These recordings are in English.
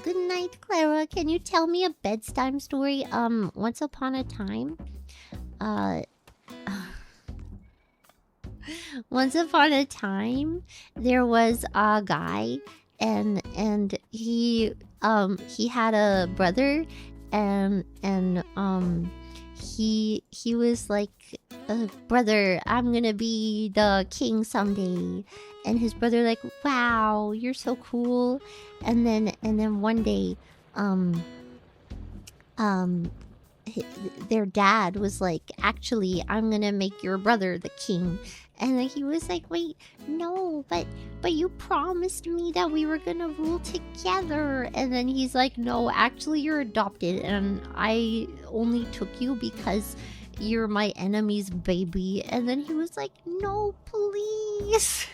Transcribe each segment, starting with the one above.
Good night, Clara. Can you tell me a bedtime story? Once upon a time, uh, once upon a time, there was a guy, and he had a brother, and he was like, brother, I'm gonna be the king someday. And his brother like, wow, you're so cool. And then one day, um their dad was like, actually, I'm gonna make your brother the king. And then he was like, wait, no, but you promised me that we were gonna rule together. And then he's like, no, actually, you're adopted, and I only took you because you're my enemy's baby. And then he was like, no, please.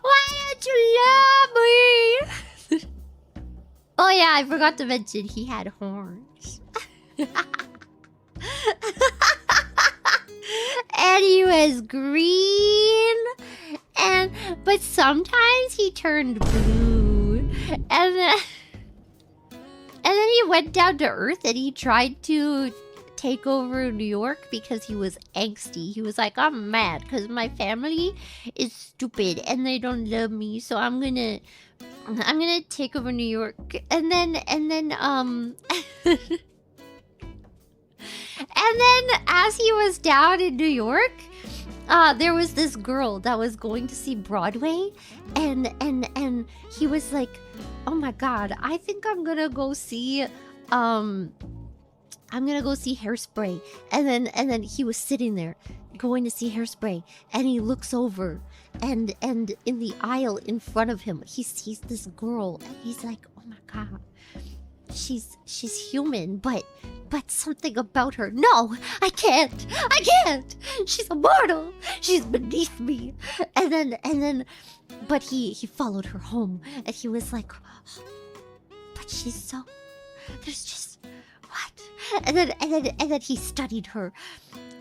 Why don't you love me? Oh yeah, I forgot to mention he had horns. And he was green, but sometimes he turned blue. And then he went down to Earth and he tried to take over New York because he was angsty. He was like, I'm mad because my family is stupid and they don't love me, so I'm gonna take over New York. And then and then as he was down in New York, there was this girl that was going to see Broadway, and he was like, oh my god, I think I'm gonna go see Hairspray. And then he was sitting there going to see Hairspray, and he looks over, and in the aisle in front of him he sees this girl, and he's like, oh my god, she's human, but something about her, no, I can't, she's immortal, she's beneath me. And then but he followed her home, and he was like, oh, but she's so, there's just what? And then he studied her,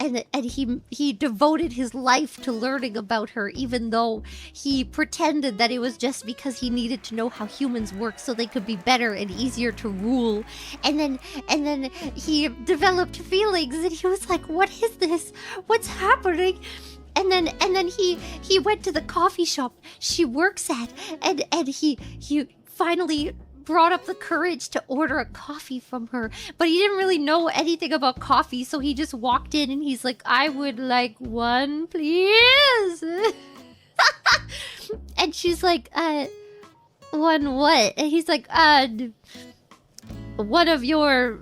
and he devoted his life to learning about her, even though he pretended that it was just because he needed to know how humans work so they could be better and easier to rule. And then he developed feelings, and he was like, what is this? What's happening? And then he went to the coffee shop she works at, and he finally brought up the courage to order a coffee from her. But he didn't really know anything about coffee, so he just walked in and he's like, I would like one, please. And she's like, one what? And he's like, one of your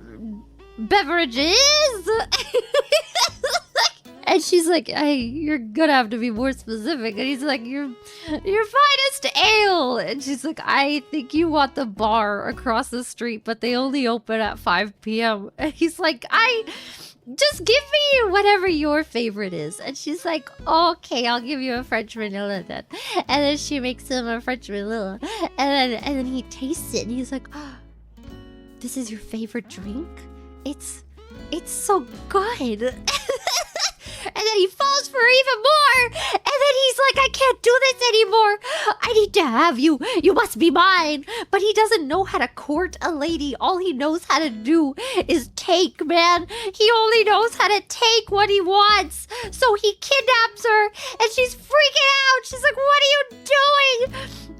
beverages. And she's like, hey, you're gonna have to be more specific. And he's like, your finest ale. And she's like, I think you want the bar across the street, but they only open at 5 p.m. And he's like, just give me whatever your favorite is. And she's like, okay, I'll give you a French vanilla then. And then she makes him a French vanilla. And then he tastes it, and he's like, oh, this is your favorite drink? It's so good. And then he falls for even more. And then he's like, I can't do this anymore. I need to have you. You must be mine. But he doesn't know how to court a lady. All he knows how to do is take, man. He only knows how to take what he wants. So he kidnaps her, and she's freaking out. She's like, what are you doing?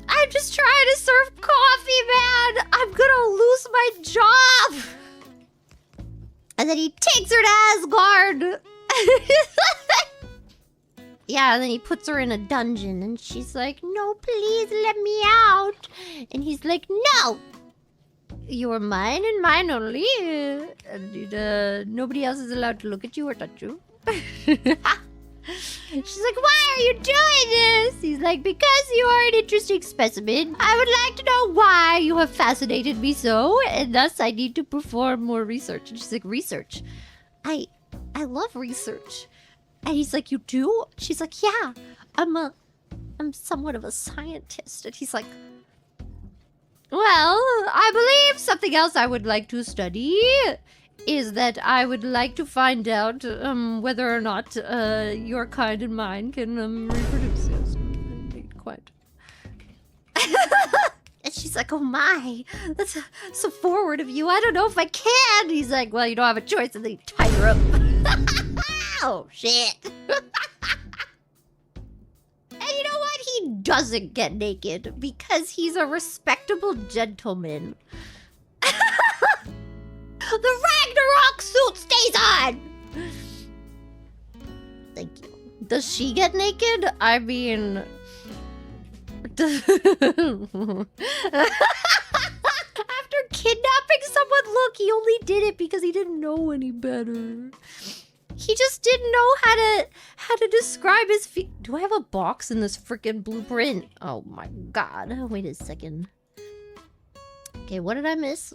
I'm just trying to serve coffee, man. I'm gonna lose my job. And then he takes her to Asgard. Yeah, and then he puts her in a dungeon, and she's like, no, please let me out. And he's like, no, you're mine and mine only. And nobody else is allowed to look at you or touch you. She's like, why are you doing this? He's like, because you are an interesting specimen. I would like to know why you have fascinated me so, and thus I need to perform more research. And she's like, research? I love research. And he's like, you do? She's like, yeah, I'm somewhat of a scientist. And he's like, well, I believe something else I would like to study is that I would like to find out whether or not your kind and mine can reproduce. Yes, indeed, quite. She's like, oh my, that's so forward of you. I don't know if I can. He's like, well, you don't have a choice. And then he tied her up. Oh, shit. And you know what? He doesn't get naked because he's a respectable gentleman. The Ragnarok suit stays on! Thank you. Does she get naked? I mean... After kidnapping someone, look, he only did it because he didn't know any better. He just didn't know how to describe his feet. Do I have a box in this freaking blueprint? Oh my god. Wait a second. Okay, what did I miss?